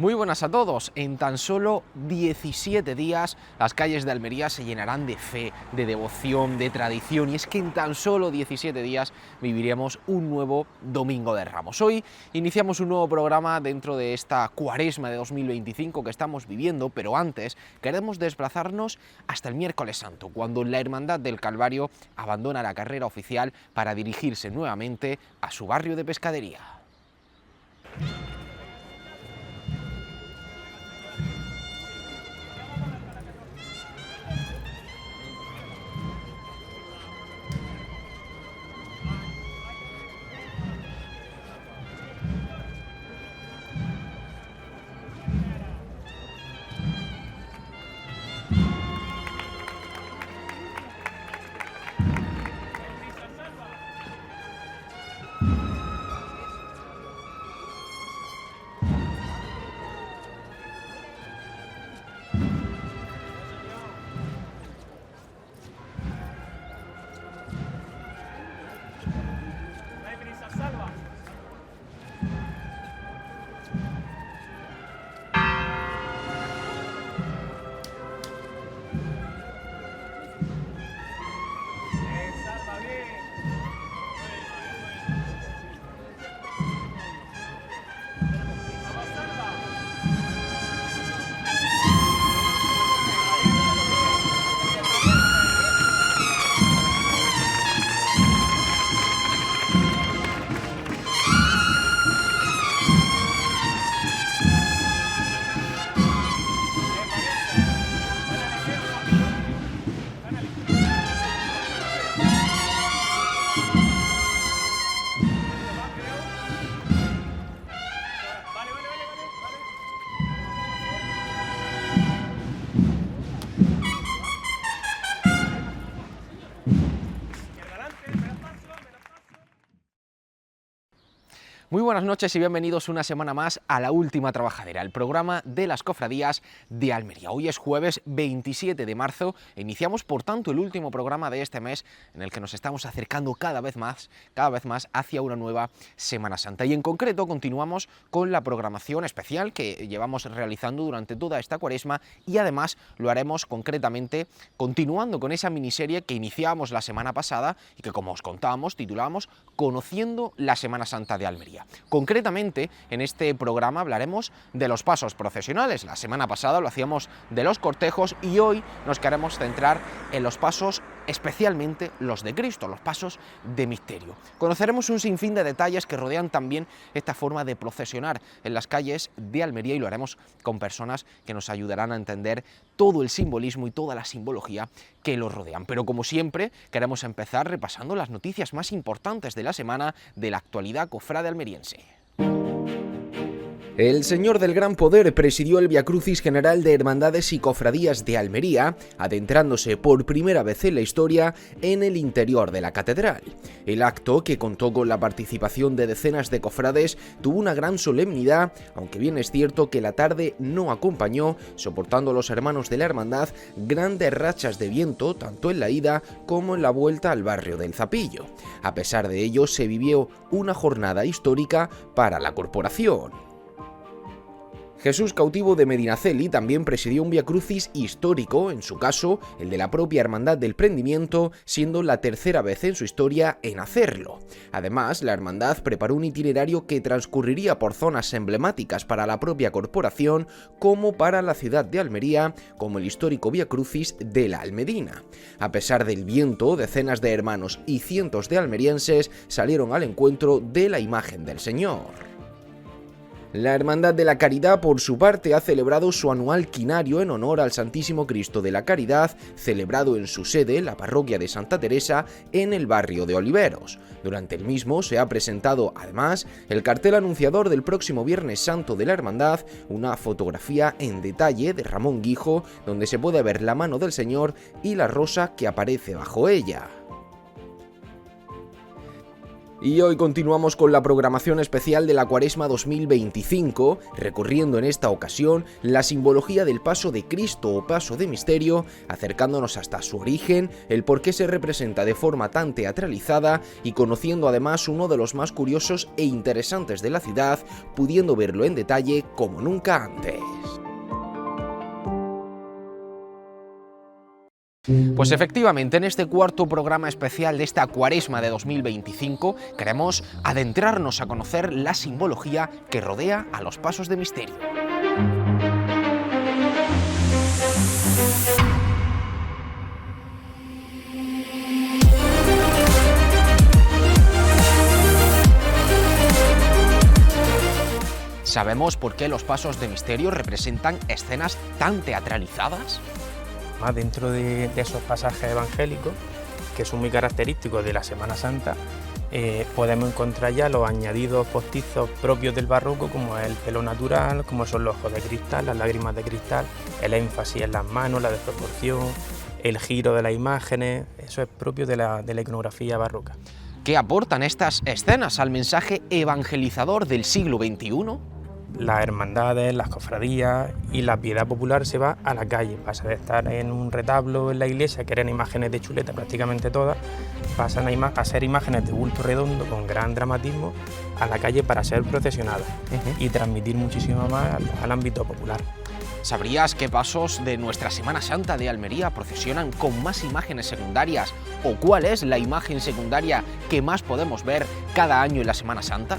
Muy buenas a todos. En tan solo 17 días las calles de Almería se llenarán de fe, de devoción, de tradición, y es que en tan solo 17 días viviremos un nuevo Domingo de Ramos. Hoy iniciamos un nuevo programa dentro de esta Cuaresma de 2025 que estamos viviendo, pero antes queremos desplazarnos hasta el miércoles santo, cuando la Hermandad del Calvario abandona la carrera oficial para dirigirse nuevamente a su barrio de pescadería. Muy buenas noches y bienvenidos una semana más a La Última Trabajadera, el programa de las cofradías de Almería. Hoy es jueves 27 de marzo e iniciamos por tanto el último programa de este mes en el que nos estamos acercando cada vez más hacia una nueva Semana Santa. Y en concreto continuamos con la programación especial que llevamos realizando durante toda esta Cuaresma y además lo haremos concretamente continuando con esa miniserie que iniciábamos la semana pasada y que, como os contábamos, titulábamos Conociendo la Semana Santa de Almería. Concretamente, en este programa hablaremos de los pasos procesionales. La semana pasada lo hacíamos de los cortejos y hoy nos queremos centrar en los pasos, especialmente los de Cristo, los pasos de misterio. Conoceremos un sinfín de detalles que rodean también esta forma de procesionar en las calles de Almería y lo haremos con personas que nos ayudarán a entender todo el simbolismo y toda la simbología que los rodean. Pero como siempre, queremos empezar repasando las noticias más importantes de la semana de la actualidad cofrade almeriense. El Señor del Gran Poder presidió el Viacrucis General de Hermandades y Cofradías de Almería, adentrándose por primera vez en la historia en el interior de la catedral. El acto, que contó con la participación de decenas de cofrades, tuvo una gran solemnidad, aunque bien es cierto que la tarde no acompañó, soportando a los hermanos de la hermandad grandes rachas de viento, tanto en la ida como en la vuelta al barrio del Zapillo. A pesar de ello, se vivió una jornada histórica para la corporación. Jesús Cautivo de Medinaceli también presidió un viacrucis histórico, en su caso, el de la propia Hermandad del Prendimiento, siendo la tercera vez en su historia en hacerlo. Además, la hermandad preparó un itinerario que transcurriría por zonas emblemáticas para la propia corporación, como para la ciudad de Almería, como el histórico viacrucis de la Almedina. A pesar del viento, decenas de hermanos y cientos de almerienses salieron al encuentro de la imagen del Señor. La Hermandad de la Caridad, por su parte, ha celebrado su anual quinario en honor al Santísimo Cristo de la Caridad, celebrado en su sede, la parroquia de Santa Teresa, en el barrio de Oliveros. Durante el mismo se ha presentado, además, el cartel anunciador del próximo Viernes Santo de la Hermandad, una fotografía en detalle de Ramón Guijo, donde se puede ver la mano del Señor y la rosa que aparece bajo ella. Y hoy continuamos con la programación especial de la Cuaresma 2025, recorriendo en esta ocasión la simbología del paso de Cristo o paso de misterio, acercándonos hasta su origen, el por qué se representa de forma tan teatralizada y conociendo además uno de los más curiosos e interesantes de la ciudad, pudiendo verlo en detalle como nunca antes. Pues efectivamente, en este cuarto programa especial de esta Cuaresma de 2025 queremos adentrarnos a conocer la simbología que rodea a los pasos de misterio. ¿Sabemos por qué los pasos de misterio representan escenas tan teatralizadas? Dentro de esos pasajes evangélicos, que son muy característicos de la Semana Santa, podemos encontrar ya los añadidos postizos propios del barroco, como el pelo natural, como son los ojos de cristal, las lágrimas de cristal, el énfasis en las manos, la desproporción, el giro de las imágenes. Eso es propio de la iconografía barroca. ¿Qué aportan estas escenas al mensaje evangelizador del siglo XXI? Las hermandades, las cofradías y la piedad popular se va a la calle. Pasa de estar en un retablo en la iglesia, que eran imágenes de chuleta prácticamente todas, pasan a ser imágenes de bulto redondo con gran dramatismo a la calle para ser procesionadas y transmitir muchísimo más al ámbito popular. ¿Sabrías qué pasos de nuestra Semana Santa de Almería procesionan con más imágenes secundarias? ¿O cuál es la imagen secundaria que más podemos ver cada año en la Semana Santa?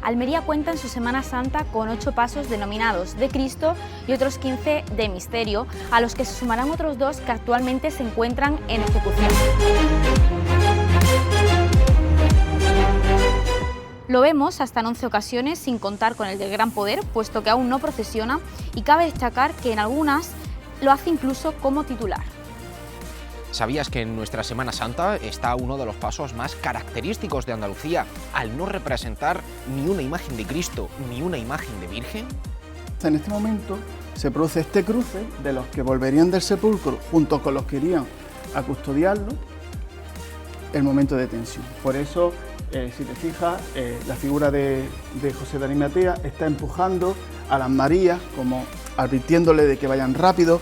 Almería cuenta en su Semana Santa con 8 pasos denominados de Cristo y otros 15 de misterio, a los que se sumarán otros 2 que actualmente se encuentran en ejecución. Lo vemos hasta en 11 ocasiones, sin contar con el del Gran Poder, puesto que aún no procesiona, y cabe destacar que en algunas lo hace incluso como titular. ¿Sabías que en nuestra Semana Santa está uno de los pasos más característicos de Andalucía, al no representar ni una imagen de Cristo ni una imagen de Virgen? En este momento se produce este cruce de los que volverían del sepulcro junto con los que irían a custodiarlo, el momento de tensión. Por eso, si te fijas, la figura de José de Arimatea está empujando a las Marías, como advirtiéndole de que vayan rápido.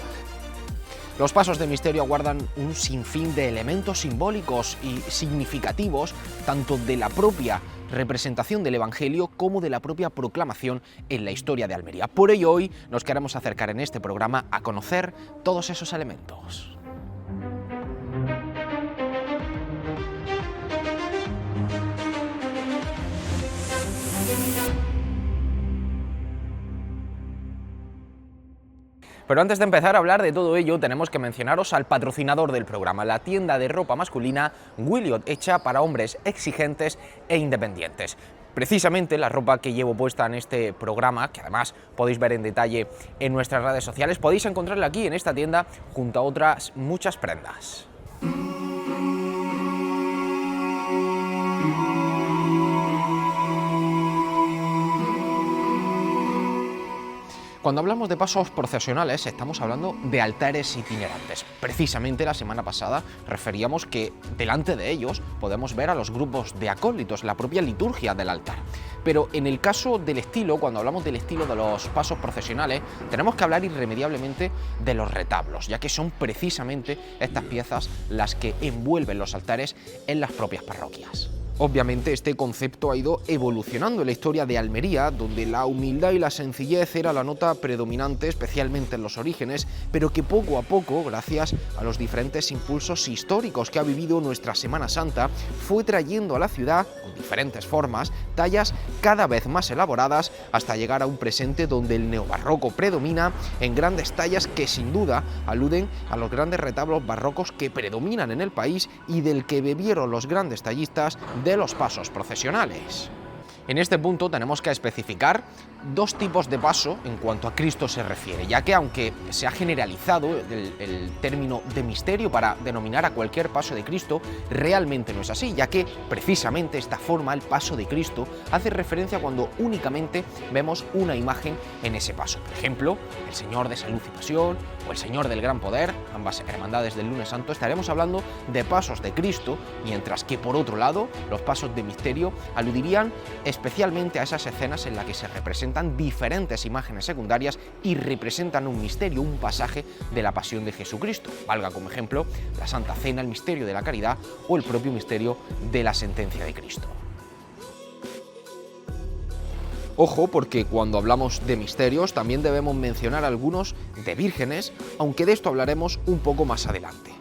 Los pasos de misterio aguardan un sinfín de elementos simbólicos y significativos, tanto de la propia representación del Evangelio como de la propia proclamación en la historia de Almería. Por ello hoy nos queremos acercar en este programa a conocer todos esos elementos. Pero antes de empezar a hablar de todo ello, tenemos que mencionaros al patrocinador del programa, la tienda de ropa masculina Williot, hecha para hombres exigentes e independientes. Precisamente la ropa que llevo puesta en este programa, que además podéis ver en detalle en nuestras redes sociales, podéis encontrarla aquí en esta tienda junto a otras muchas prendas. Cuando hablamos de pasos procesionales estamos hablando de altares itinerantes. Precisamente la semana pasada referíamos que delante de ellos podemos ver a los grupos de acólitos, la propia liturgia del altar. Pero en el caso del estilo, cuando hablamos del estilo de los pasos procesionales, tenemos que hablar irremediablemente de los retablos, ya que son precisamente estas piezas las que envuelven los altares en las propias parroquias. Obviamente este concepto ha ido evolucionando en la historia de Almería, donde la humildad y la sencillez era la nota predominante, especialmente en los orígenes, pero que poco a poco, gracias a los diferentes impulsos históricos que ha vivido nuestra Semana Santa, fue trayendo a la ciudad, con diferentes formas, tallas cada vez más elaboradas, hasta llegar a un presente donde el neobarroco predomina en grandes tallas que sin duda aluden a los grandes retablos barrocos que predominan en el país y del que bebieron los grandes tallistas de los pasos procesionales. En este punto tenemos que especificar dos tipos de paso en cuanto a Cristo se refiere, ya que aunque se ha generalizado el término de misterio para denominar a cualquier paso de Cristo, realmente no es así, ya que precisamente esta forma, el paso de Cristo, hace referencia cuando únicamente vemos una imagen en ese paso. Por ejemplo, el Señor de Salud y Pasión o el Señor del Gran Poder, ambas hermandades del Lunes Santo, estaremos hablando de pasos de Cristo, mientras que por otro lado, los pasos de misterio aludirían especialmente a esas escenas en las que se representan diferentes imágenes secundarias y representan un misterio, un pasaje de la pasión de Jesucristo. Valga como ejemplo la Santa Cena, el misterio de la caridad o el propio misterio de la sentencia de Cristo. Ojo, porque cuando hablamos de misterios también debemos mencionar algunos de vírgenes, aunque de esto hablaremos un poco más adelante.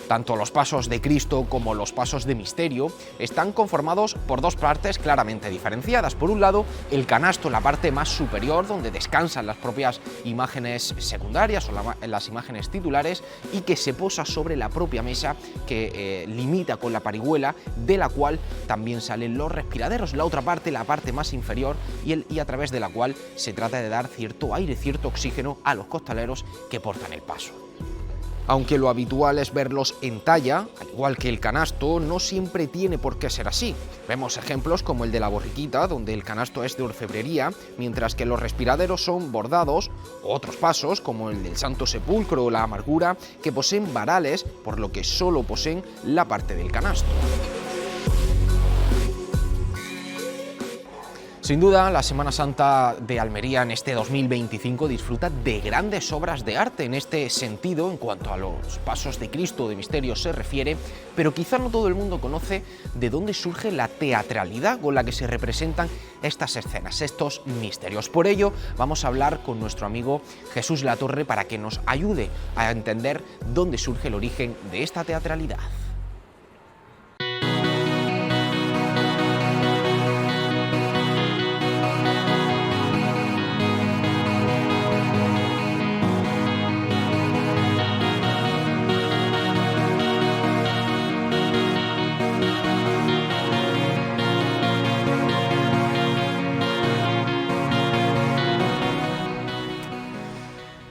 Tanto los pasos de Cristo como los pasos de misterio están conformados por dos partes claramente diferenciadas. Por un lado, el canasto, la parte más superior, donde descansan las propias imágenes secundarias o las imágenes titulares, y que se posa sobre la propia mesa que limita con la parihuela, de la cual también salen los respiraderos. La otra parte, la parte más inferior, y a través de la cual se trata de dar cierto aire, cierto oxígeno a los costaleros que portan el paso. Aunque lo habitual es verlos en talla, al igual que el canasto, no siempre tiene por qué ser así. Vemos ejemplos como el de la borriquita, donde el canasto es de orfebrería, mientras que los respiraderos son bordados, o otros pasos, como el del Santo Sepulcro o la Amargura, que poseen varales, por lo que solo poseen la parte del canasto. Sin duda, la Semana Santa de Almería en este 2025 disfruta de grandes obras de arte en este sentido, en cuanto a los pasos de Cristo de misterio se refiere, pero quizá no todo el mundo conoce de dónde surge la teatralidad con la que se representan estas escenas, estos misterios. Por ello, vamos a hablar con nuestro amigo Jesús Latorre para que nos ayude a entender dónde surge el origen de esta teatralidad.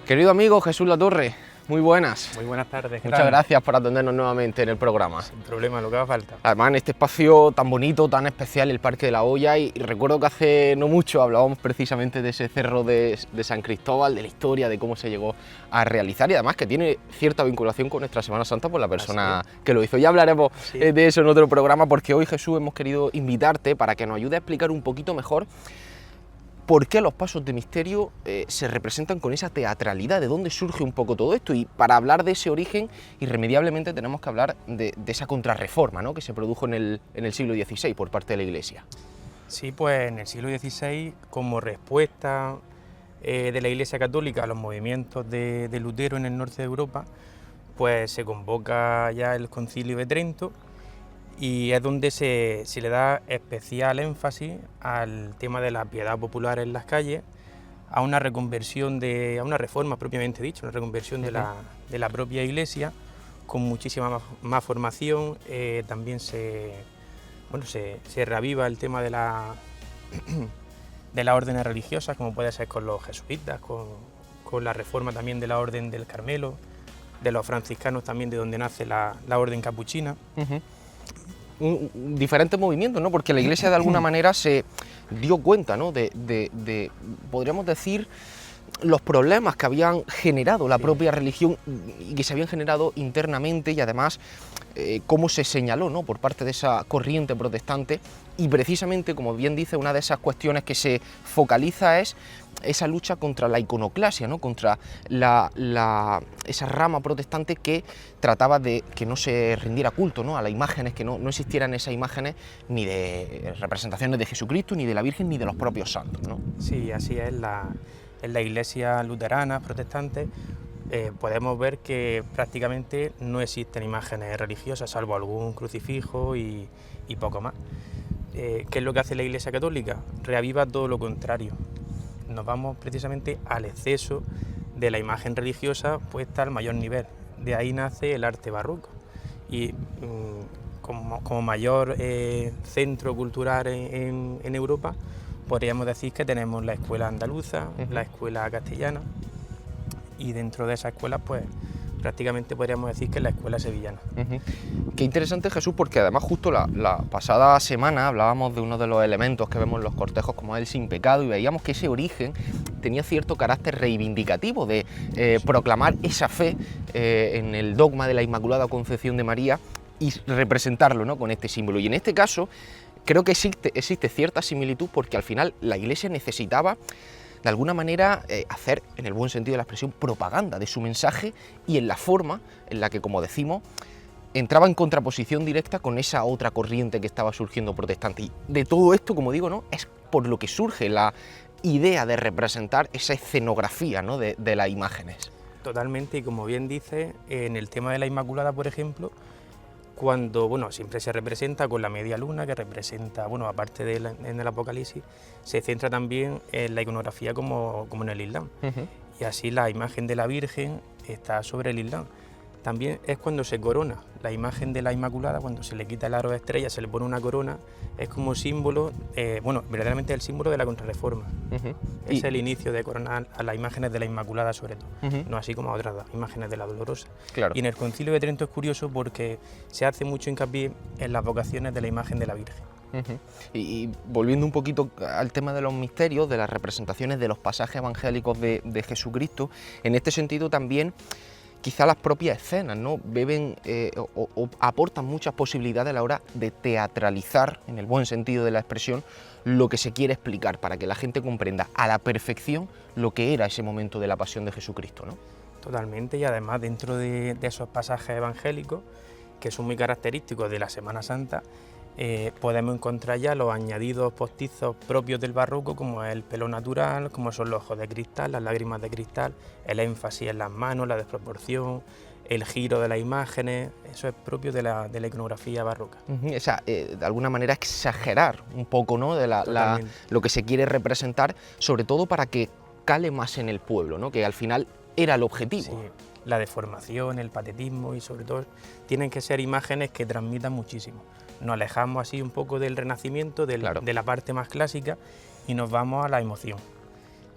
Querido amigo Jesús Latorre, muy buenas. Muy buenas tardes. Muchas gracias por atendernos nuevamente en el programa. Sin problema, lo que haga falta. Además, en este espacio tan bonito, tan especial, el Parque de la Hoya, y recuerdo que hace no mucho hablábamos precisamente de ese cerro de San Cristóbal, de la historia, de cómo se llegó a realizar, y además que tiene cierta vinculación con nuestra Semana Santa por la persona que lo hizo. Ya hablaremos de eso en otro programa, porque hoy, Jesús, hemos querido invitarte para que nos ayude a explicar un poquito mejor ¿por qué los pasos de misterio se representan con esa teatralidad? ¿De dónde surge un poco todo esto? Y para hablar de ese origen, irremediablemente tenemos que hablar de esa contrarreforma, ¿no?, que se produjo en el siglo XVI por parte de la Iglesia. Sí, pues en el siglo XVI, como respuesta de la Iglesia Católica a los movimientos de Lutero en el norte de Europa, pues se convoca ya el Concilio de Trento, y es donde se le da especial énfasis al tema de la piedad popular en las calles, a una reconversión, a una reforma propiamente dicha, una reconversión de la propia Iglesia, con muchísima más formación. También se reaviva el tema de las órdenes religiosas, como puede ser con los jesuitas, con la reforma también de la Orden del Carmelo, de los franciscanos también, de donde nace la Orden Capuchina. Diferentes movimientos, ¿no? Porque la Iglesia de alguna manera se dio cuenta, ¿no?, de podríamos decir, los problemas que habían generado la propia religión y que se habían generado internamente, y además cómo se señaló, ¿no?, por parte de esa corriente protestante. Y precisamente, como bien dice, una de esas cuestiones que se focaliza es esa lucha contra la iconoclasia, ¿no?, contra esa rama protestante que trataba de que no se rindiera culto, ¿no?, a las imágenes, que no existieran esas imágenes ni de representaciones de Jesucristo, ni de la Virgen, ni de los propios santos, ¿no? Sí, así es. En la iglesia luterana, protestante, podemos ver que prácticamente no existen imágenes religiosas, salvo algún crucifijo y poco más. ¿Qué es lo que hace la Iglesia Católica? Reaviva todo lo contrario. Nos vamos precisamente al exceso de la imagen religiosa puesta al mayor nivel. De ahí nace el arte barroco. Y como mayor centro cultural en Europa, podríamos decir que tenemos la escuela andaluza, la escuela castellana, y dentro de esa escuela pues prácticamente podríamos decir que es la escuela sevillana. Qué interesante, Jesús, porque además justo la pasada semana hablábamos de uno de los elementos que vemos en los cortejos como es el sin pecado, y veíamos que ese origen tenía cierto carácter reivindicativo de proclamar esa fe en el dogma de la Inmaculada Concepción de María y representarlo, ¿no?, con este símbolo. Y en este caso creo que existe cierta similitud, porque al final la Iglesia necesitaba de alguna manera hacer, en el buen sentido de la expresión, propaganda de su mensaje, y en la forma en la que, como decimos, entraba en contraposición directa con esa otra corriente que estaba surgiendo protestante. Y de todo esto, como digo, ¿no?, es por lo que surge la idea de representar esa escenografía, ¿no?, de las imágenes. Totalmente, y como bien dice, en el tema de la Inmaculada, por ejemplo, cuando, bueno, siempre se representa con la media luna, que representa, bueno, aparte en el Apocalipsis, se centra también en la iconografía como en el Islam. Y así la imagen de la Virgen está sobre el Islam. También es cuando se corona la imagen de la Inmaculada, cuando se le quita el aro de estrella, se le pone una corona, es como símbolo, bueno, verdaderamente el símbolo de la Contrarreforma. Es el inicio de coronar a las imágenes de la Inmaculada sobre todo, no así como a otras imágenes de la Dolorosa. Claro. Y en el Concilio de Trento es curioso porque se hace mucho hincapié en las vocaciones de la imagen de la Virgen. Y volviendo un poquito al tema de los misterios, de las representaciones de los pasajes evangélicos de Jesucristo, en este sentido también quizá las propias escenas, ¿no?, beben o aportan muchas posibilidades a la hora de teatralizar, en el buen sentido de la expresión, lo que se quiere explicar, para que la gente comprenda a la perfección lo que era ese momento de la pasión de Jesucristo, ¿no? Totalmente, y además dentro de esos pasajes evangélicos, que son muy característicos de la Semana Santa, podemos encontrar ya los añadidos postizos propios del barroco, como es el pelo natural, como son los ojos de cristal, las lágrimas de cristal, el énfasis en las manos, la desproporción, el giro de las imágenes. Eso es propio de la iconografía barroca. O sea, de alguna manera exagerar un poco, ¿no?, de lo que se quiere representar, sobre todo para que cale más en el pueblo, ¿no?, que al final era el objetivo. Sí, la deformación, el patetismo, y sobre todo tienen que ser imágenes que transmitan muchísimo. Nos alejamos así un poco del Renacimiento, de la parte más clásica, y nos vamos a la emoción.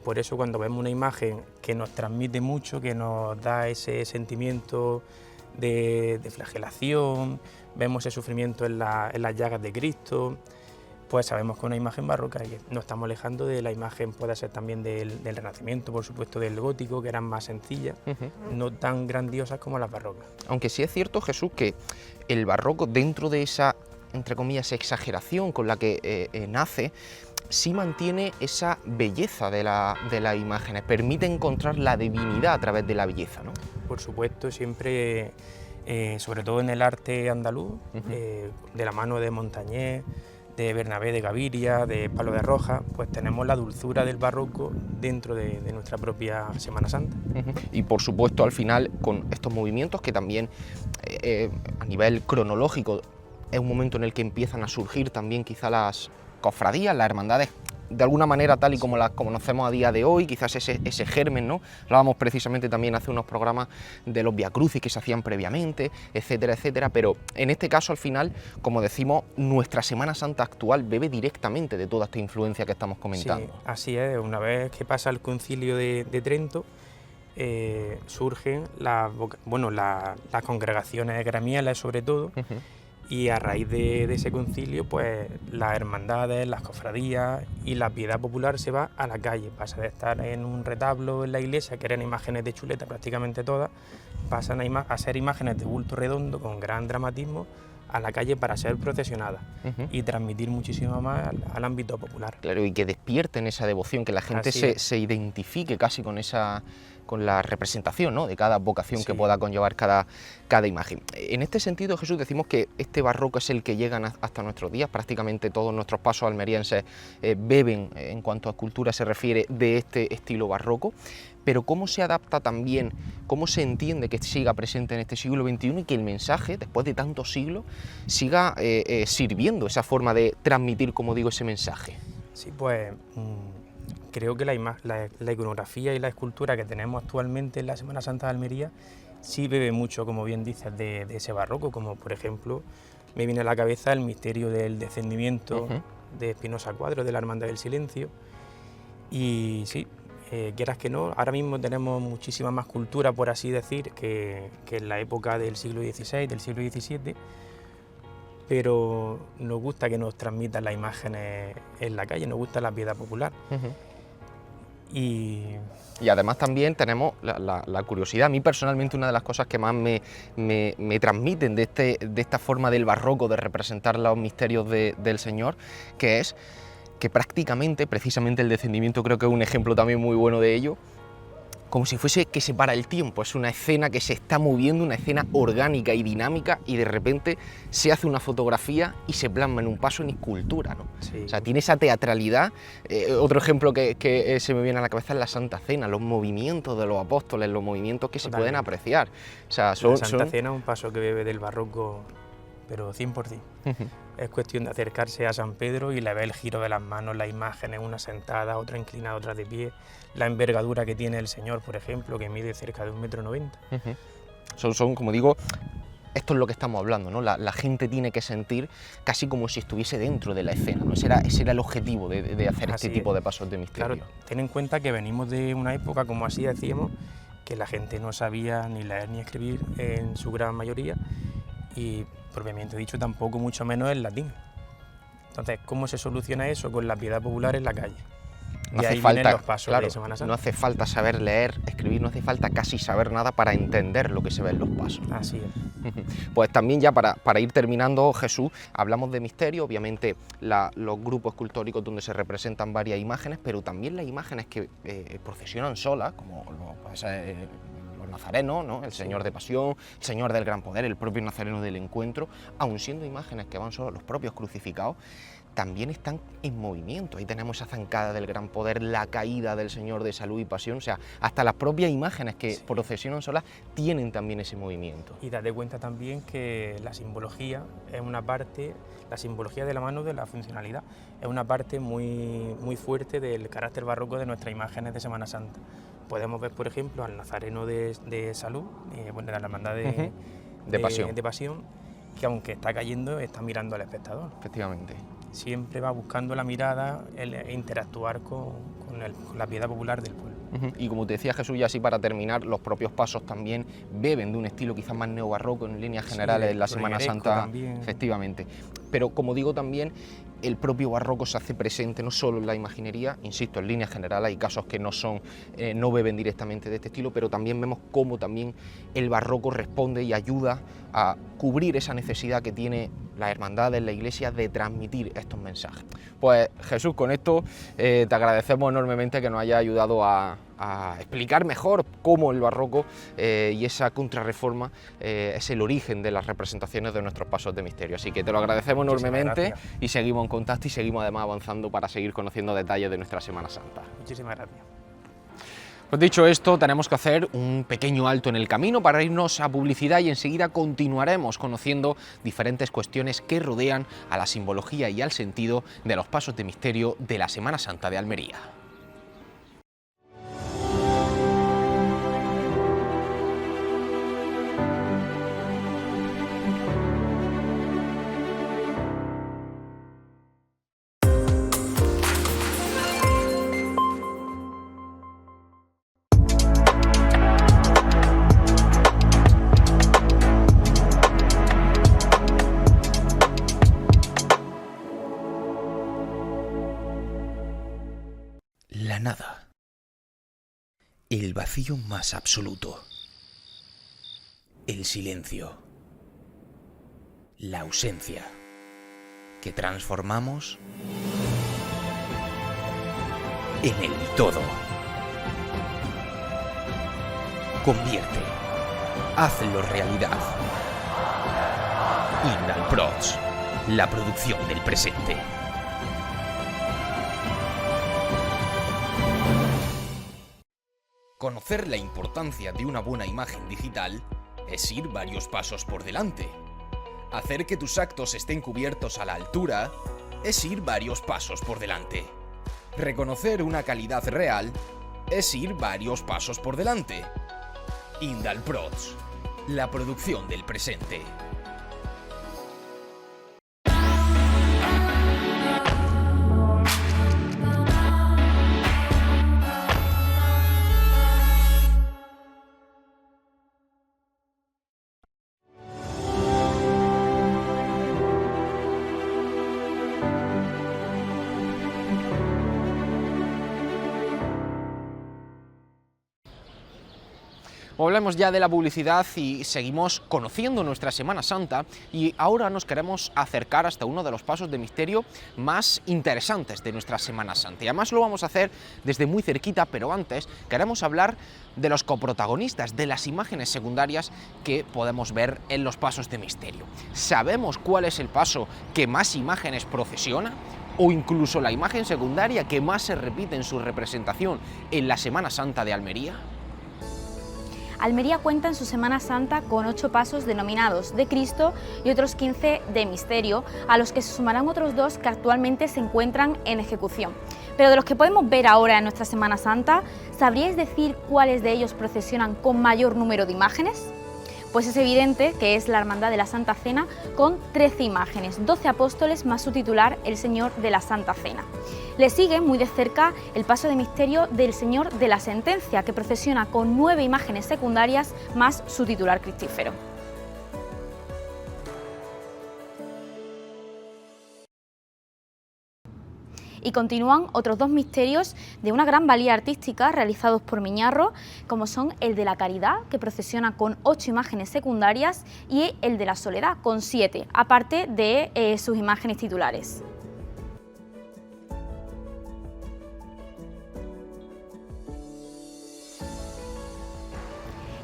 Por eso cuando vemos una imagen que nos transmite mucho, que nos da ese sentimiento de flagelación, vemos ese sufrimiento en las llagas de Cristo, pues sabemos que es una imagen barroca, y nos estamos alejando de la imagen, puede ser también del Renacimiento, por supuesto del Gótico, que eran más sencillas, no tan grandiosas como las barrocas. Aunque sí es cierto, Jesús, que el barroco, dentro de esa, entre comillas, exageración con la que nace, sí mantiene esa belleza de las imágenes, permite encontrar la divinidad a través de la belleza, ¿no? Por supuesto, siempre, sobre todo en el arte andaluz, de la mano de Montañés, de Bernabé de Gaviria, de Palo de Roja, pues tenemos la dulzura del barroco dentro de nuestra propia Semana Santa. Y por supuesto al final con estos movimientos que también a nivel cronológico es un momento en el que empiezan a surgir también quizá las cofradías, las hermandades, de alguna manera tal y como las conocemos a día de hoy, quizás ese germen, ¿no? Hablábamos precisamente también hace unos programas de los viacrucis que se hacían previamente, etcétera, etcétera, pero en este caso al final, como decimos, nuestra Semana Santa actual bebe directamente de toda esta influencia que estamos comentando. Sí, así es, una vez que pasa el Concilio de Trento, surgen las congregaciones gremiales sobre todo, y a raíz de ese concilio, pues las hermandades, las cofradías y la piedad popular se va a la calle. Pasa de estar en un retablo en la iglesia, que eran imágenes de chuleta prácticamente todas, pasan a ser imágenes de bulto redondo con gran dramatismo a la calle para ser procesionadas y transmitir muchísimo más al ámbito popular. Claro, y que despierten esa devoción, que la gente se identifique casi con la representación, ¿no?, de cada vocación que pueda conllevar cada imagen. En este sentido, Jesús, decimos que este barroco es el que llega hasta nuestros días. Prácticamente todos nuestros pasos almerienses beben, en cuanto a cultura se refiere, de este estilo barroco. Pero ¿cómo se adapta también, cómo se entiende que siga presente en este siglo XXI y que el mensaje, después de tantos siglos, siga sirviendo esa forma de transmitir, como digo, ese mensaje? Sí, pues creo que la iconografía y la escultura que tenemos actualmente en la Semana Santa de Almería sí bebe mucho, como bien dices, de ese barroco, como por ejemplo me viene a la cabeza el misterio del descendimiento de Espinosa Cuadros, de la Hermandad del Silencio. Y sí, quieras que no, ahora mismo tenemos muchísima más cultura, por así decir, que en la época del siglo XVI, del siglo XVII, pero nos gusta que nos transmitan las imágenes en la calle, nos gusta la piedad popular. Y además también tenemos la curiosidad. A mí personalmente una de las cosas que más me transmiten de esta forma del barroco de representar los misterios del Señor, que es que prácticamente, precisamente el descendimiento creo que es un ejemplo también muy bueno de ello, como si fuese que se para el tiempo, es una escena que se está moviendo, una escena orgánica y dinámica, y de repente se hace una fotografía y se plasma en un paso en escultura, ¿no? sí. O sea, tiene esa teatralidad. Otro ejemplo que se me viene a la cabeza es la Santa Cena, los movimientos de los apóstoles, los movimientos que se pueden apreciar. O sea, la Santa Cena es un paso que bebe del barroco, pero 100%. Es cuestión de acercarse a San Pedro y le ve el giro de las manos, las imágenes, una sentada, otra inclinada, otra de pie, la envergadura que tiene el Señor, por ejemplo, que mide cerca de 1,90 m. Son, como digo, esto es lo que estamos hablando, ¿no? La gente tiene que sentir casi como si estuviese dentro de la escena, ¿no? Ese era el objetivo de hacer este tipo de pasos de misterio. Claro, ten en cuenta que venimos de una época, como así decíamos, que la gente no sabía ni leer ni escribir en su gran mayoría, y propiamente dicho tampoco mucho menos el latín. Entonces, ¿cómo se soluciona eso? Con la piedad popular en la calle. No y hace ahí falta, vienen los pasos claro, de Semana Santa. no hace falta saber leer, escribir, no hace falta casi saber nada para entender lo que se ve en los pasos. Así es. Pues también ya para ir terminando, Jesús, hablamos de misterio, obviamente los grupos escultóricos donde se representan varias imágenes, pero también las imágenes que procesionan solas, como los nazarenos, ¿no? El Señor de Pasión, el Señor del Gran Poder, el propio Nazareno del Encuentro, aun siendo imágenes que van solos, los propios crucificados, también están en movimiento. Ahí tenemos esa zancada del Gran Poder, la caída del Señor de Salud y Pasión, o sea, hasta las propias imágenes que procesionan solas tienen también ese movimiento. Y date cuenta también que la simbología es una parte, la simbología de la mano de la funcionalidad, es una parte muy, muy fuerte del carácter barroco de nuestras imágenes de Semana Santa. Podemos ver, por ejemplo, al Nazareno de Salud, de la Hermandad de Pasión, que aunque está cayendo, está mirando al espectador. Efectivamente. Siempre va buscando la mirada, interactuar con la piedad popular del pueblo. Y como te decía Jesús, y así para terminar, los propios pasos también beben de un estilo quizás más neobarroco en líneas generales en la Semana Santa, también. Efectivamente. Pero como digo también, el propio barroco se hace presente no solo en la imaginería, insisto, en líneas generales hay casos que no beben directamente de este estilo, pero también vemos cómo también el barroco responde y ayuda a cubrir esa necesidad que tiene las hermandades, la Iglesia, de transmitir estos mensajes. Pues Jesús, con esto te agradecemos enormemente que nos haya ayudado a explicar mejor cómo el barroco y esa contrarreforma es el origen de las representaciones de nuestros pasos de misterio. Así que te lo agradecemos enormemente y seguimos en contacto y seguimos además avanzando para seguir conociendo detalles de nuestra Semana Santa. Muchísimas gracias. Pues dicho esto, tenemos que hacer un pequeño alto en el camino para irnos a publicidad y enseguida continuaremos conociendo diferentes cuestiones que rodean a la simbología y al sentido de los pasos de misterio de la Semana Santa de Almería. La nada. El vacío más absoluto. El silencio. La ausencia. Que transformamos en el todo. Convierte. Hazlo realidad. Indalprods. La producción del presente. Conocer la importancia de una buena imagen digital es ir varios pasos por delante. Hacer que tus actos estén cubiertos a la altura es ir varios pasos por delante. Reconocer una calidad real es ir varios pasos por delante. Indalprods, la producción del presente. Hablemos ya de la publicidad y seguimos conociendo nuestra Semana Santa, y ahora nos queremos acercar hasta uno de los pasos de misterio más interesantes de nuestra Semana Santa. Y además lo vamos a hacer desde muy cerquita, pero antes queremos hablar de los coprotagonistas, de las imágenes secundarias que podemos ver en los pasos de misterio. ¿Sabemos cuál es el paso que más imágenes procesiona? ¿O incluso la imagen secundaria que más se repite en su representación en la Semana Santa de Almería? Almería cuenta en su Semana Santa con 8 pasos denominados de Cristo y otros 15 de misterio, a los que se sumarán otros 2 que actualmente se encuentran en ejecución. Pero de los que podemos ver ahora en nuestra Semana Santa, ¿sabríais decir cuáles de ellos procesionan con mayor número de imágenes? Pues es evidente que es la Hermandad de la Santa Cena con 13 imágenes, 12 apóstoles más su titular, el Señor de la Santa Cena. Le sigue muy de cerca el paso de misterio del Señor de la Sentencia, que procesiona con 9 imágenes secundarias más su titular cristífero. Y continúan otros 2 misterios de una gran valía artística realizados por Miñarro, como son el de la Caridad, que procesiona con 8 imágenes secundarias, y el de la Soledad, con 7, aparte de sus imágenes titulares.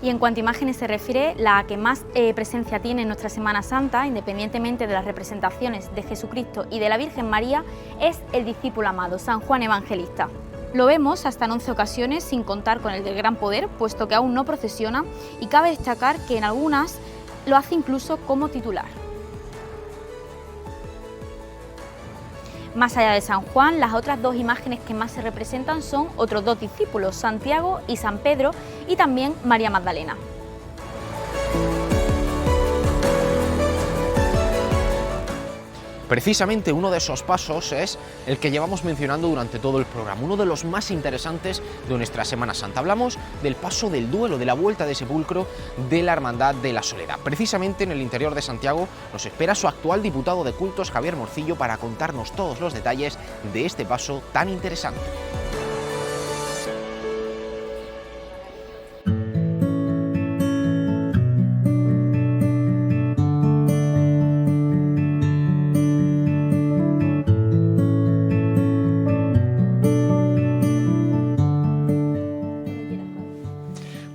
Y en cuanto a imágenes se refiere, la que más presencia tiene en nuestra Semana Santa, independientemente de las representaciones de Jesucristo y de la Virgen María, es el discípulo amado, San Juan Evangelista. Lo vemos hasta en 11 ocasiones, sin contar con el del Gran Poder, puesto que aún no procesiona, y cabe destacar que en algunas lo hace incluso como titular. Más allá de San Juan, las otras 2 imágenes que más se representan son otros 2 discípulos, Santiago y San Pedro, y también María Magdalena. Precisamente uno de esos pasos es el que llevamos mencionando durante todo el programa, uno de los más interesantes de nuestra Semana Santa. Hablamos del paso del duelo, de la vuelta de sepulcro de la Hermandad de la Soledad. Precisamente en el interior de Santiago nos espera su actual diputado de cultos, Javier Morcillo, para contarnos todos los detalles de este paso tan interesante.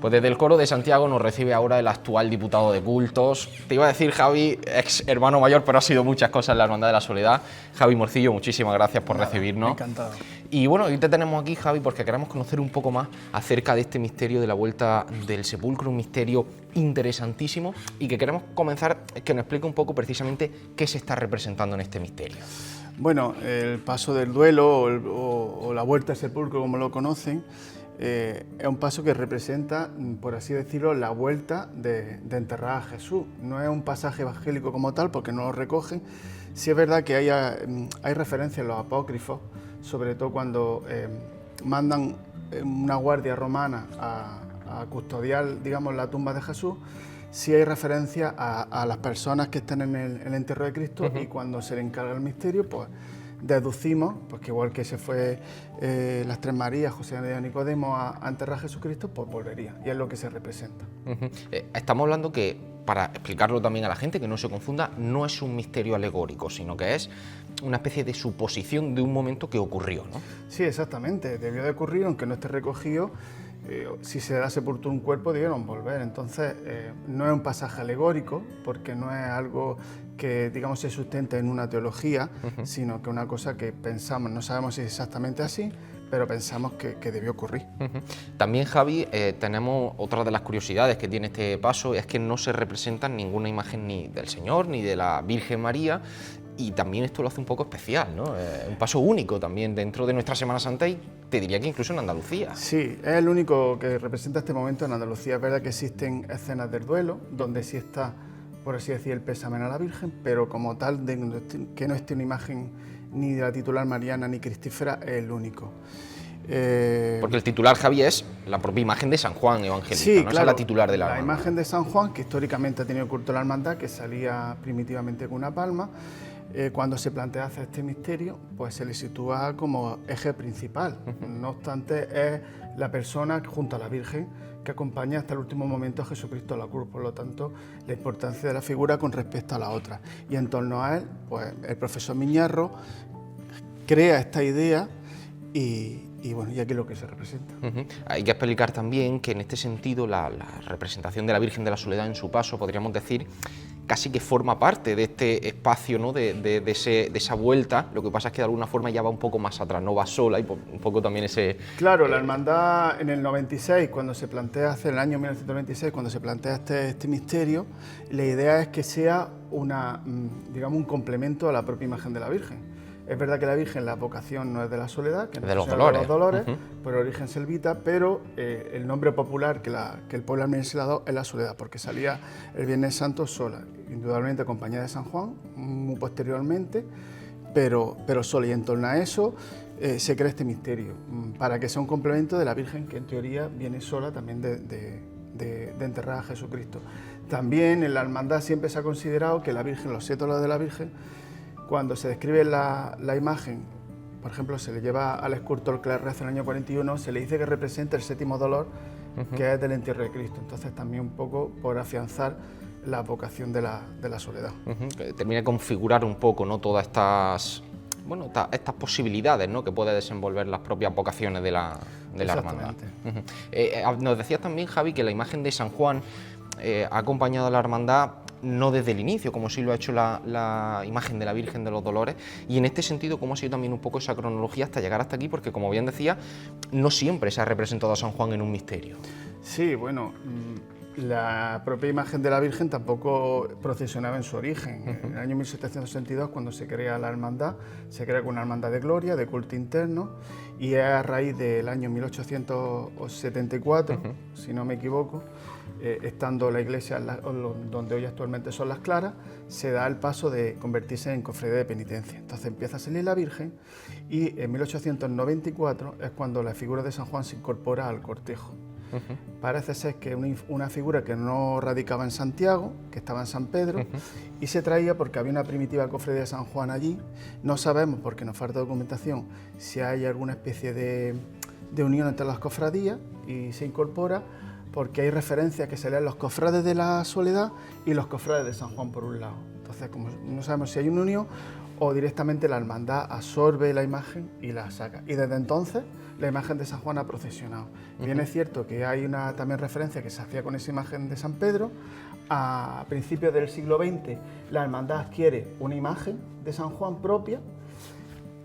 Pues desde el coro de Santiago nos recibe ahora el actual diputado de cultos. Te iba a decir, Javi, ex hermano mayor, pero ha sido muchas cosas en la Hermandad de la Soledad. Javi Morcillo, muchísimas gracias por recibirnos. Encantado. Y bueno, hoy te tenemos aquí, Javi, porque queremos conocer un poco más acerca de este misterio de la vuelta del sepulcro, un misterio interesantísimo, y que queremos comenzar, que nos explique un poco precisamente qué se está representando en este misterio. Bueno, el paso del duelo o la vuelta al sepulcro, como lo conocen, es un paso que representa, por así decirlo, la vuelta de enterrar a Jesús. No es un pasaje evangélico como tal, porque no lo recogen. Sí es verdad que hay referencias en los apócrifos, sobre todo cuando mandan una guardia romana a custodiar, digamos, la tumba de Jesús. Sí hay referencia a las personas que están en el entierro de Cristo, y cuando se le encarga el misterio, pues deducimos, pues que igual que se fue las 3 Marías, José y Nicodemo, a enterrar a Jesucristo, pues volvería, y es lo que se representa. Estamos hablando que, para explicarlo también a la gente, que no se confunda, no es un misterio alegórico, sino que es una especie de suposición de un momento que ocurrió, ¿no? Sí, exactamente, debió de ocurrir, aunque no esté recogido. Si se da sepultura un cuerpo, debieron volver. Entonces, no es un pasaje alegórico, porque no es algo que, digamos, se sustente en una teología, sino que una cosa que pensamos, no sabemos si es exactamente así, pero pensamos que debió ocurrir. También, Javi, tenemos otra de las curiosidades que tiene este paso, es que no se representa ninguna imagen ni del Señor ni de la Virgen María, y también esto lo hace un poco especial, ¿no? Un paso único también dentro de nuestra Semana Santa, y te diría que incluso en Andalucía. Sí, es el único que representa este momento en Andalucía. Es verdad que existen escenas del duelo, donde sí está, por así decir, el pésame a la Virgen, pero como tal, que no esté una imagen ni de la titular mariana ni cristífera, es el único. Porque el titular, Javi, es la propia imagen de San Juan Evangelista, sí, ¿no? claro, Esa es la titular de la hermandad. Imagen de San Juan, que históricamente ha tenido culto a la hermandad, que salía primitivamente con una palma. Cuando se plantea hacer este misterio, pues se le sitúa como eje principal. No obstante, es la persona junto a la Virgen que acompaña hasta el último momento a Jesucristo a la cruz, por lo tanto, la importancia de la figura con respecto a la otra. Y en torno a él, pues el profesor Miñarro crea esta idea y bueno, y aquí es lo que se representa. Hay que explicar también que en este sentido la representación de la Virgen de la Soledad en su paso, podríamos decir, casi que forma parte de este espacio, ¿no? de esa vuelta. Lo que pasa es que de alguna forma ya va un poco más atrás, no va sola y un poco también ese... Claro, la hermandad en el 96, cuando se plantea, hace el año 1996, cuando se plantea este misterio, la idea es que sea digamos, un complemento a la propia imagen de la Virgen. Es verdad que la Virgen, la vocación no es de la Soledad, que no de los Dolores, Dolores. por origen selvita, pero el nombre popular que el pueblo almeriense le ha dado es la Soledad, porque salía el Viernes Santo sola, indudablemente acompañada de San Juan, muy posteriormente, pero sola. Y en torno a eso se crea este misterio, para que sea un complemento de la Virgen, que en teoría viene sola también de enterrar a Jesucristo. También en la hermandad siempre se ha considerado que la Virgen, los 7 dolores de la Virgen, cuando se describe la imagen, por ejemplo, se le lleva al escultor que la reza en el año 41, se le dice que representa el 7º dolor, que es del entierro de Cristo. Entonces también un poco por afianzar la vocación de la soledad. Que termina de configurar un poco, ¿no? Todas estas, bueno, estas posibilidades, ¿no? Que puede desenvolver las propias vocaciones de la hermandad. Nos decías también, Javi, que la imagen de San Juan ha acompañado a la hermandad no desde el inicio, como sí lo ha hecho la imagen de la Virgen de los Dolores, y en este sentido, cómo ha sido también un poco esa cronología hasta llegar hasta aquí, porque como bien decía, no siempre se ha representado a San Juan en un misterio. Sí, bueno, la propia imagen de la Virgen tampoco procesionaba en su origen. En el año 1762, cuando se crea la hermandad, se crea con una hermandad de gloria, de culto interno, y es a raíz del año 1874, si no me equivoco, estando la iglesia donde hoy actualmente son las Claras, se da el paso de convertirse en cofradía de penitencia. Entonces empieza a salir la Virgen y en 1894 es cuando la figura de San Juan se incorpora al cortejo. Parece ser que una figura que no radicaba en Santiago, que estaba en San Pedro, y se traía porque había una primitiva cofradía de San Juan allí. No sabemos, porque nos falta documentación, si hay alguna especie de unión entre las cofradías, y se incorpora porque hay referencias que se leen los cofrades de la Soledad y los cofrades de San Juan por un lado. Entonces, como no sabemos si hay una unión, o directamente la hermandad absorbe la imagen y la saca. Y desde entonces la imagen de San Juan ha procesionado. Bien es cierto que hay una también referencia que se hacía con esa imagen de San Pedro. A principios del siglo XX la hermandad adquiere una imagen de San Juan propia,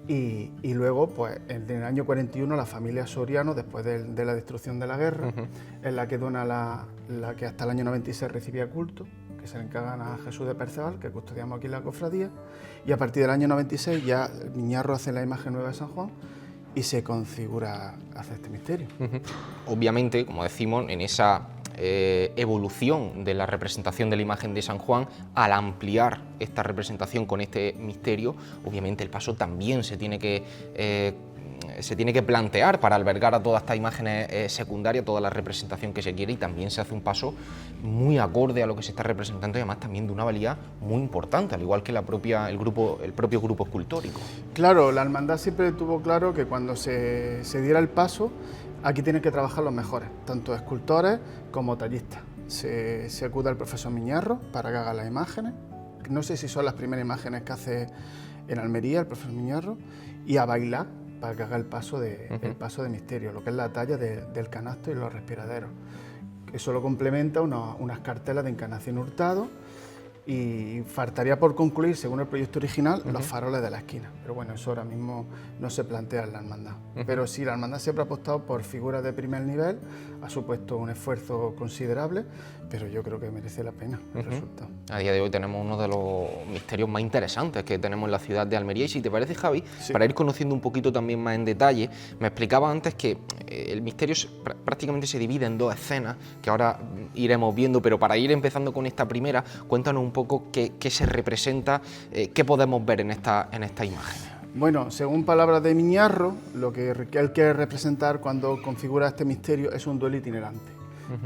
y luego, pues, en el año 41, la familia Soriano, después de la destrucción de la guerra, es la que dona la que hasta el año 96 recibía culto, que se le encargan a Jesús de Perceval, que custodiamos aquí en la cofradía, y a partir del año 96 ya Miñarro hace la imagen nueva de San Juan y se configura hacia este misterio. Obviamente, como decimos, en esa evolución de la representación de la imagen de San Juan, al ampliar esta representación con este misterio, obviamente el paso también se tiene que plantear para albergar a todas estas imágenes secundarias, toda la representación que se quiere, y también se hace un paso muy acorde a lo que se está representando y además también de una valía muy importante, al igual que el propio grupo escultórico. Claro, la hermandad siempre tuvo claro que cuando se diera el paso, aquí tienen que trabajar los mejores, tanto escultores como tallistas. Se acude al profesor Miñarro para que haga las imágenes. No sé si son las primeras imágenes que hace en Almería el profesor Miñarro, y a bailar para que haga el paso de misterio, lo que es la talla del canasto y los respiraderos. Eso lo complementa unas cartelas de Encarnación Hurtado, y faltaría por concluir, según el proyecto original, los faroles de la esquina. Pero bueno, eso ahora mismo no se plantea en la hermandad. Pero sí, la hermandad siempre ha apostado por figuras de primer nivel, ha supuesto un esfuerzo considerable, pero yo creo que merece la pena el resultado. A día de hoy tenemos uno de los misterios más interesantes que tenemos en la ciudad de Almería, y si te parece, Javi, para ir conociendo un poquito también más en detalle, me explicaba antes que el misterio prácticamente se divide en 2 escenas, que ahora iremos viendo, pero para ir empezando con esta primera, cuéntanos un poco qué se representa, qué podemos ver en esta imagen. Bueno, según palabras de Miñarro, lo que él quiere representar cuando configura este misterio es un duelo itinerante.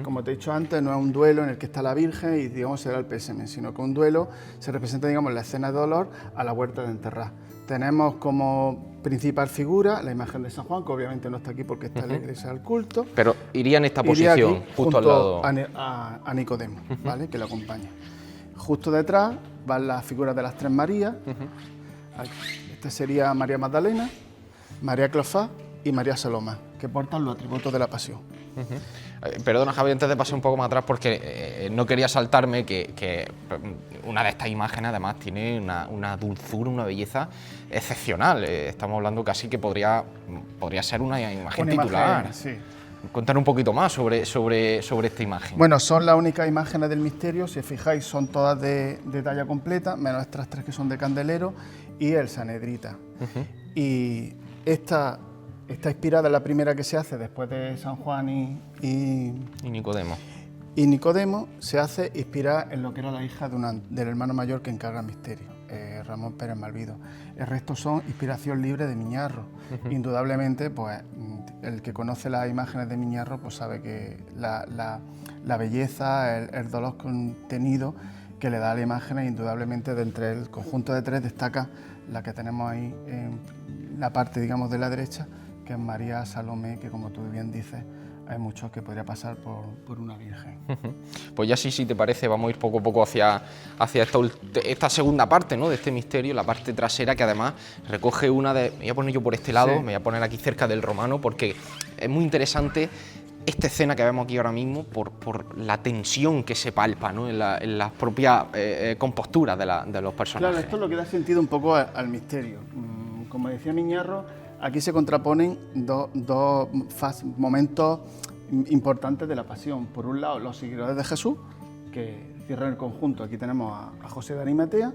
Como te he dicho antes, no es un duelo en el que está la Virgen y, digamos, será el pésame, sino que un duelo se representa, digamos, la escena de dolor a la huerta de enterrar. tenemos como principal figura la imagen de San Juan, que obviamente no está aquí porque está en la iglesia del culto. Pero iría en esta Iría posición, aquí, justo al lado. a Nicodemo, ¿vale? Que lo acompaña. Justo detrás van las figuras de las tres Marías. Esta sería María Magdalena, María Cleofás y María Salomé, que portan los atributos de la pasión. Perdona, Javi, antes de pasar un poco más atrás, porque no quería saltarme que una de estas imágenes además tiene una dulzura, una belleza excepcional. Estamos hablando casi que podría ser una imagen titular. Sí. Contar un poquito más sobre esta imagen. Bueno, son las únicas imágenes del misterio, si os fijáis, son todas de talla completa, menos estas tres que son de candelero y el sanedrita. Y esta está inspirada en la primera que se hace después de San Juan y Nicodemo. Y Nicodemo se hace inspirada en lo que era la hija del hermano mayor que encarga el misterio, Ramón Pérez Malvido. El resto son inspiración libre de Miñarro. Indudablemente, pues el que conoce las imágenes de Miñarro pues sabe que la belleza, el dolor contenido que le da a la imagen, indudablemente de entre el conjunto de tres destaca la que tenemos ahí en la parte, digamos, de la derecha, que es María Salomé, que como tú bien dices, hay muchos que podría pasar por una virgen. Pues ya sí, si te parece, vamos a ir poco a poco hacia esta segunda parte, ¿no?, de este misterio, la parte trasera, que además recoge una de... Me voy a poner yo por este lado, me voy a poner aquí cerca del romano, porque es muy interesante esta escena que vemos aquí ahora mismo por la tensión que se palpa, ¿no?, en las propias composturas de los personajes. Claro, esto es lo que da sentido un poco al misterio. Como decía Miñarro, aquí se contraponen dos momentos importantes de la pasión. Por un lado, los seguidores de Jesús, que cierran el conjunto. Aquí tenemos a José de Arimatea,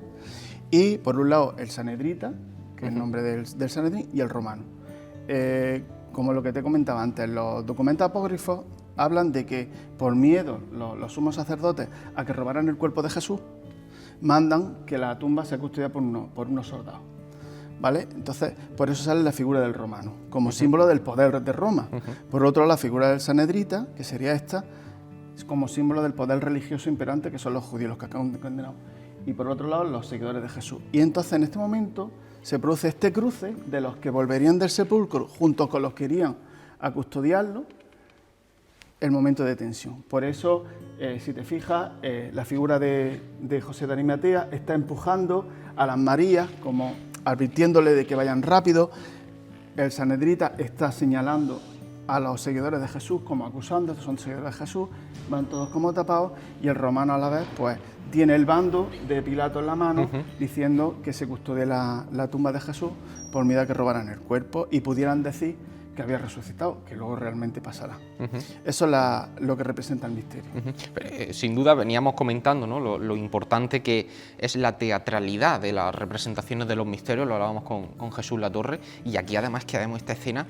y por un lado el Sanedrita, que es el nombre del Sanedrín, y el romano. Como lo que te comentaba antes, los documentos apócrifos hablan de que por miedo los sumos sacerdotes a que robaran el cuerpo de Jesús, mandan que la tumba sea custodiada por unos soldados. ¿Vale? Entonces, por eso sale la figura del romano, como símbolo del poder de Roma. Por otro lado, la figura del sanedrita, que sería esta, es como símbolo del poder religioso imperante, que son los judíos los que acaban de condenar. Y por otro lado, los seguidores de Jesús. Y entonces, en este momento, se produce este cruce de los que volverían del sepulcro, junto con los que irían a custodiarlo, el momento de tensión. Por eso, si te fijas, la figura de José de Arimatea está empujando a las Marías, como advirtiéndole de que vayan rápido. El sanedrita está señalando a los seguidores de Jesús como acusando, estos son seguidores de Jesús, van todos como tapados, y el romano a la vez pues tiene el bando de Pilato en la mano, diciendo que se custodie la tumba de Jesús por miedo a que robaran el cuerpo y pudieran decir que había resucitado, que luego realmente pasará. Eso es lo que representa el misterio. Pero, sin duda veníamos comentando, ¿no?, lo importante que es la teatralidad de las representaciones de los misterios, lo hablábamos con Jesús Latorre, y aquí además que vemos esta escena,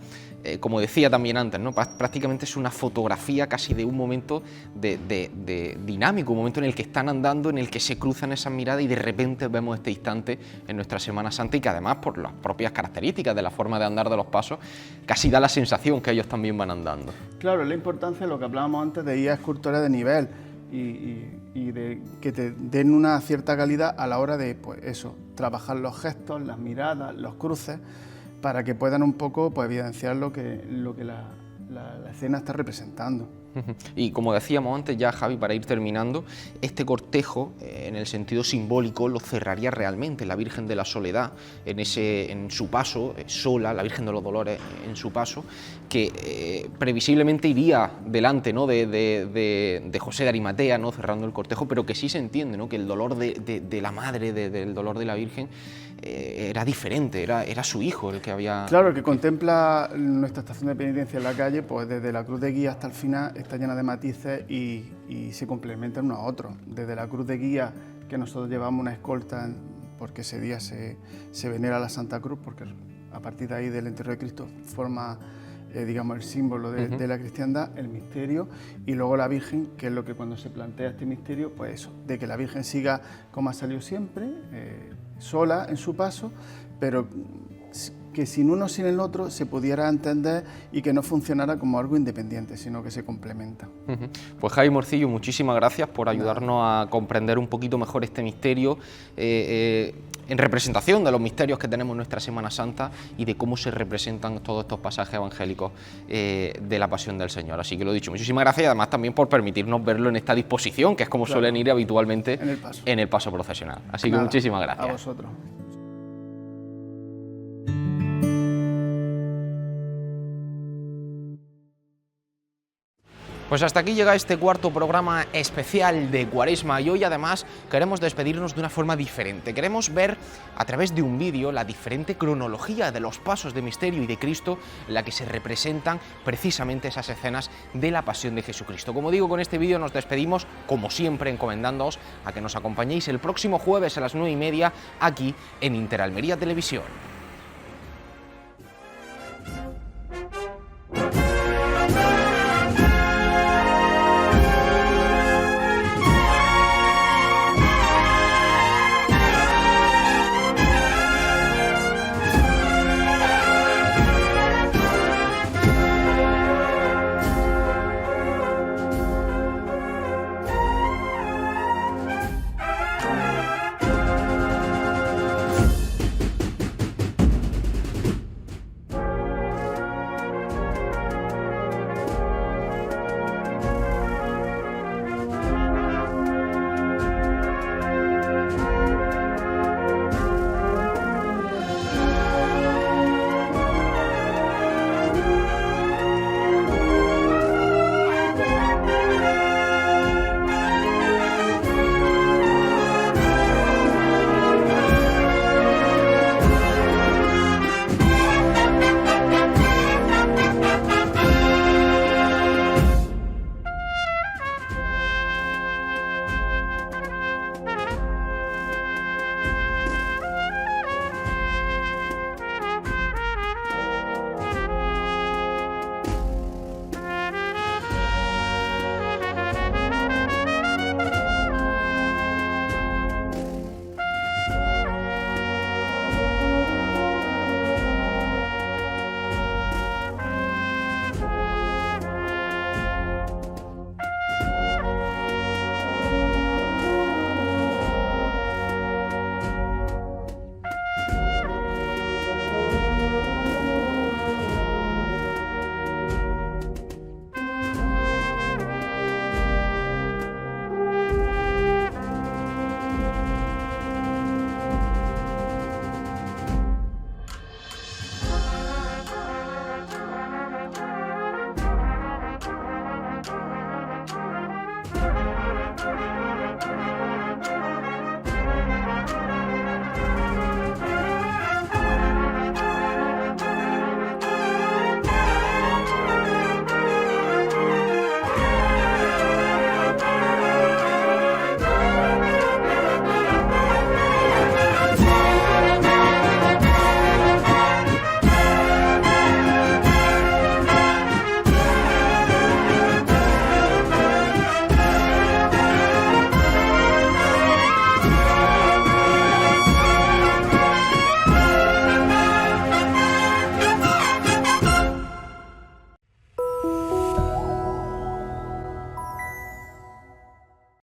como decía también antes, ¿no?, prácticamente es una fotografía casi de un momento de dinámico, un momento en el que están andando, en el que se cruzan esas miradas y de repente vemos este instante en nuestra Semana Santa, y que además por las propias características de la forma de andar de los pasos, casi da la sensación que ellos también van andando. Claro, la importancia de lo que hablábamos antes de ir a escultores de nivel y de que te den una cierta calidad a la hora de, pues eso, trabajar los gestos, las miradas, los cruces, para que puedan un poco pues evidenciar lo que la escena está representando. Y como decíamos antes ya, Javi, para ir terminando, este cortejo, en el sentido simbólico, lo cerraría realmente la Virgen de la Soledad en su paso, sola, la Virgen de los Dolores en su paso, que previsiblemente iría delante, ¿no?, de José de Arimatea, ¿no?, cerrando el cortejo, pero que sí se entiende, ¿no?, que el dolor de la madre, del dolor de la Virgen, era diferente, era su hijo el que había... Claro, que contempla nuestra estación de penitencia en la calle, pues desde la cruz de guía hasta el final está llena de matices y se complementan unos a otros. Desde la cruz de guía, que nosotros llevamos una escolta, porque ese día se venera la Santa Cruz, porque a partir de ahí del entierro de Cristo forma, digamos, el símbolo de la cristiandad, el misterio, y luego la Virgen, que es lo que cuando se plantea este misterio, pues eso, de que la Virgen siga como ha salido siempre, sola en su paso, pero que sin uno sin el otro se pudiera entender y que no funcionara como algo independiente, sino que se complementa. Pues Javi Morcillo, muchísimas gracias por ayudarnos a comprender un poquito mejor este misterio. en representación de los misterios que tenemos en nuestra Semana Santa y de cómo se representan todos estos pasajes evangélicos de la Pasión del Señor. Así que lo dicho, muchísimas gracias y además también por permitirnos verlo en esta disposición, que es como suelen ir habitualmente en el paso procesional. Así que muchísimas gracias. A vosotros. Pues hasta aquí llega este cuarto programa especial de Cuaresma y hoy además queremos despedirnos de una forma diferente. Queremos ver a través de un vídeo la diferente cronología de los pasos de misterio y de Cristo en la que se representan precisamente esas escenas de la Pasión de Jesucristo. Como digo, con este vídeo nos despedimos, como siempre, encomendándoos a que nos acompañéis el próximo jueves a las 9:30 aquí en Interalmería Televisión.